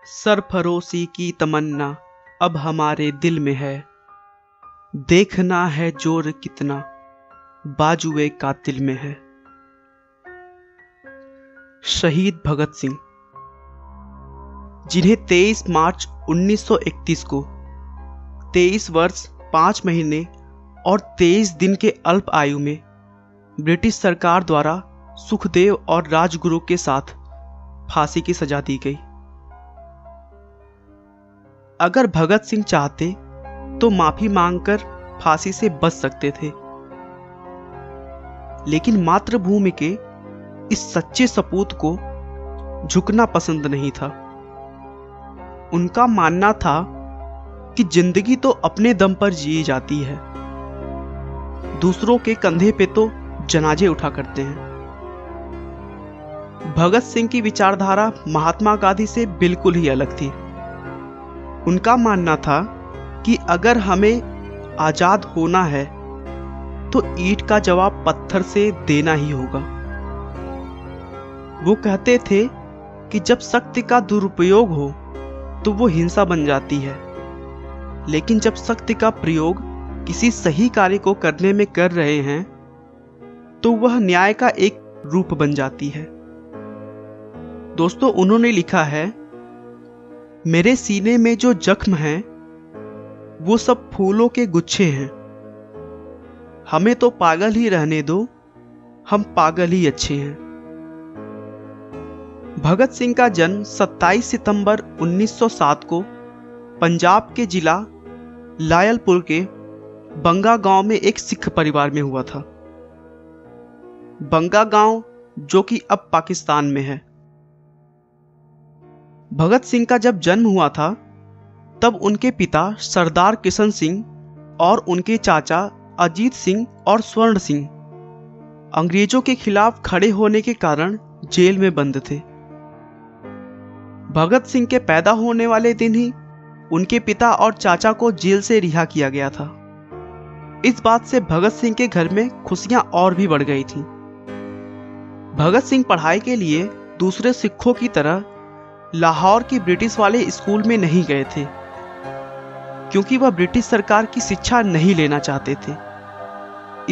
सरफरोशी की तमन्ना अब हमारे दिल में है। देखना है जोर कितना बाजुए कातिल में है। शहीद भगत सिंह, जिन्हें 23 मार्च 1931 को 23 वर्ष 5 महीने और 23 दिन के अल्प आयु में ब्रिटिश सरकार द्वारा सुखदेव और राजगुरु के साथ फांसी की सजा दी गई। अगर भगत सिंह चाहते तो माफी मांगकर फांसी से बच सकते थे, लेकिन मातृभूमि के इस सच्चे सपूत को झुकना पसंद नहीं था। उनका मानना था कि जिंदगी तो अपने दम पर जी जाती है, दूसरों के कंधे पे तो जनाजे उठा करते हैं। भगत सिंह की विचारधारा महात्मा गांधी से बिल्कुल ही अलग थी। उनका मानना था कि अगर हमें आजाद होना है तो ईंट का जवाब पत्थर से देना ही होगा। वो कहते थे कि जब शक्ति का दुरुपयोग हो तो वो हिंसा बन जाती है, लेकिन जब शक्ति का प्रयोग किसी सही कार्य को करने में कर रहे हैं तो वह न्याय का एक रूप बन जाती है। दोस्तों, उन्होंने लिखा है, मेरे सीने में जो जख्म हैं वो सब फूलों के गुच्छे हैं। हमें तो पागल ही रहने दो, हम पागल ही अच्छे हैं। भगत सिंह का जन्म 27 सितंबर 1907 को पंजाब के जिला लायलपुर के बंगा गांव में एक सिख परिवार में हुआ था। बंगा गांव जो कि अब पाकिस्तान में है। भगत सिंह का जब जन्म हुआ था तब उनके पिता सरदार किशन सिंह और उनके चाचा अजीत सिंह और स्वर्ण सिंह अंग्रेजों के खिलाफ खड़े होने के कारण जेल में बंद थे। भगत सिंह के पैदा होने वाले दिन ही उनके पिता और चाचा को जेल से रिहा किया गया था। इस बात से भगत सिंह के घर में खुशियां और भी बढ़ गई थीं। भगत सिंह पढ़ाई के लिए दूसरे सिखों की तरह लाहौर के ब्रिटिश वाले स्कूल में नहीं गए थे, क्योंकि वह ब्रिटिश सरकार की शिक्षा नहीं लेना चाहते थे।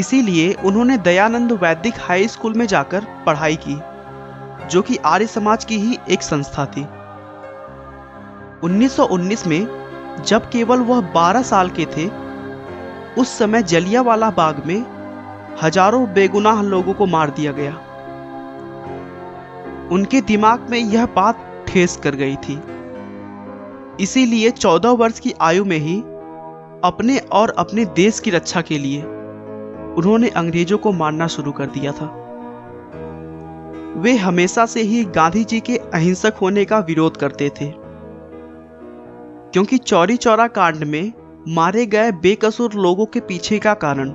इसीलिए उन्होंने दयानंद वैदिक हाई स्कूल में जाकर पढ़ाई की, जो कि आर्य समाज की ही एक संस्था थी। 1919 में जब केवल वह 12 साल के थे, उस समय जलियांवाला बाग में हजारों बेगुनाह लोगों को मार दिया गया। उनके दिमाग में यह बात ठेस कर गई थी। इसीलिए 14 वर्ष की आयु में ही अपने और अपने देश की रक्षा के लिए उन्होंने अंग्रेजों को मारना शुरू कर दिया था। वे हमेशा से ही गांधी जी के अहिंसक होने का विरोध करते थे, क्योंकि चौरी चौरा कांड में मारे गए बेकसूर लोगों के पीछे का कारण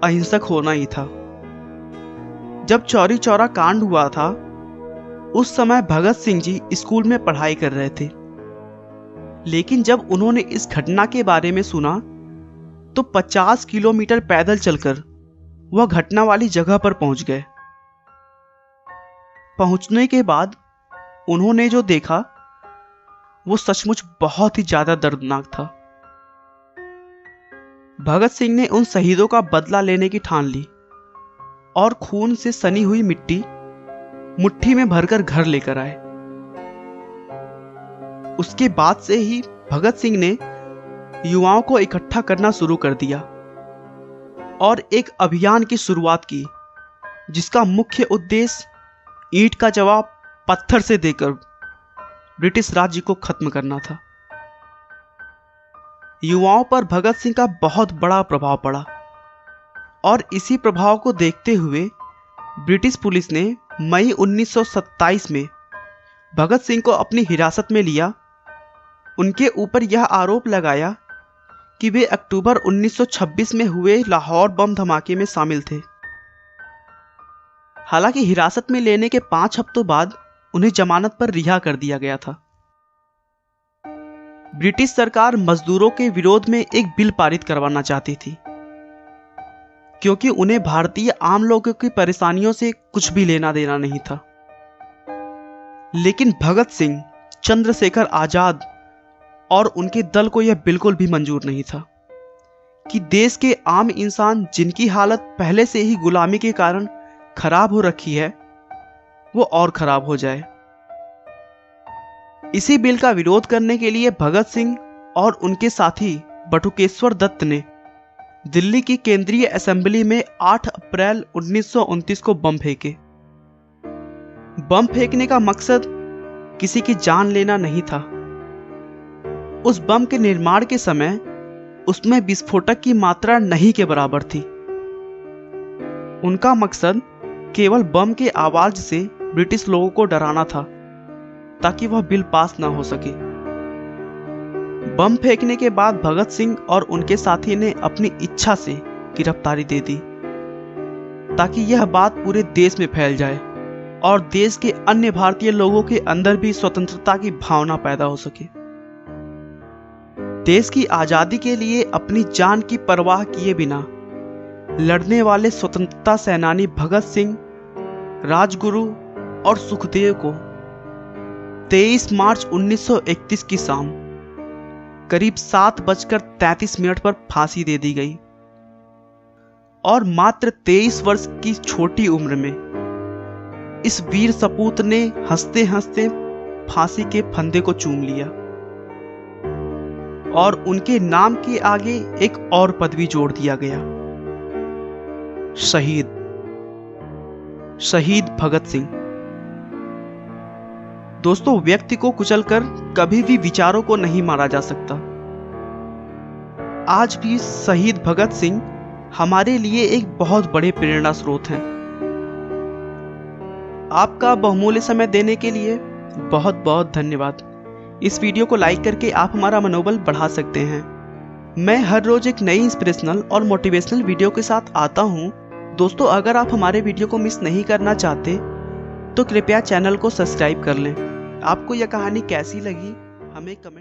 अहिंसक होना ही था। जब चौरी चौरा कांड हुआ था उस समय भगत सिंह जी स्कूल में पढ़ाई कर रहे थे, लेकिन जब उन्होंने इस घटना के बारे में सुना तो 50 किलोमीटर पैदल चलकर वह घटना वाली जगह पर पहुंच गए। पहुंचने के बाद उन्होंने जो देखा वो सचमुच बहुत ही ज्यादा दर्दनाक था। भगत सिंह ने उन शहीदों का बदला लेने की ठान ली और खून से सनी हुई मिट्टी मुट्ठी में भरकर घर लेकर आए। उसके बाद से ही भगत सिंह ने युवाओं को इकट्ठा करना शुरू कर दिया और एक अभियान की शुरुआत की, जिसका मुख्य उद्देश्य ईंट का जवाब पत्थर से देकर ब्रिटिश राज्य को खत्म करना था। युवाओं पर भगत सिंह का बहुत बड़ा प्रभाव पड़ा और इसी प्रभाव को देखते हुए ब्रिटिश पुलिस ने मई 1927 में भगत सिंह को अपनी हिरासत में लिया। उनके ऊपर यह आरोप लगाया कि वे अक्टूबर 1926 में हुए लाहौर बम धमाके में शामिल थे। हालांकि हिरासत में लेने के 5 हफ्तों बाद उन्हें जमानत पर रिहा कर दिया गया था। ब्रिटिश सरकार मजदूरों के विरोध में एक बिल पारित करवाना चाहती थी, क्योंकि उन्हें भारतीय आम लोगों की परेशानियों से कुछ भी लेना देना नहीं था। लेकिन भगत सिंह चंद्रशेखर आजाद और उनके दल को यह बिल्कुल भी मंजूर नहीं था कि देश के आम इंसान जिनकी हालत पहले से ही गुलामी के कारण खराब हो रखी है वो और खराब हो जाए। इसी बिल का विरोध करने के लिए भगत सिंह और उनके साथी बटुकेश्वर दत्त ने दिल्ली की केंद्रीय असेंबली में 8 अप्रैल 1929 को बम फेंके। बम फेंकने का मकसद किसी की जान लेना नहीं था। उस बम के निर्माण के समय उसमें विस्फोटक की मात्रा नहीं के बराबर थी। उनका मकसद केवल बम के आवाज से ब्रिटिश लोगों को डराना था ताकि वह बिल पास ना हो सके। बम फेंकने के बाद भगत सिंह और उनके साथी ने अपनी इच्छा से गिरफ्तारी दे दी ताकि यह बात पूरे देश में फैल जाए और देश के अन्य भारतीय लोगों के अंदर भी स्वतंत्रता की भावना पैदा हो सके। देश की आजादी के लिए अपनी जान की परवाह किए बिना लड़ने वाले स्वतंत्रता सेनानी भगत सिंह, राजगुरु और सुखदेव को 23 मार्च 1931 की शाम करीब 7:33 पर फांसी दे दी गई और मात्र 23 वर्ष की छोटी उम्र में इस वीर सपूत ने हंसते हंसते फांसी के फंदे को चूम लिया और उनके नाम के आगे एक और पदवी जोड़ दिया गया, शहीद। शहीद भगत सिंह। दोस्तों, व्यक्ति को कुचलकर कभी भी विचारों को नहीं मारा जा सकता। आज भी शहीद भगत सिंह हमारे लिए एक बहुत बड़े प्रेरणा स्रोत हैं। आपका बहुमूल्य समय देने के लिए बहुत बहुत धन्यवाद। इस वीडियो को लाइक करके आप हमारा मनोबल बढ़ा सकते हैं। मैं हर रोज एक नई इंस्पिरेशनल और मोटिवेशनल वीडियो के साथ आता हूं। दोस्तों, अगर आप हमारे वीडियो को मिस नहीं करना चाहते तो कृपया चैनल को सब्सक्राइब कर लें। आपको यह कहानी कैसी लगी हमें कमेंट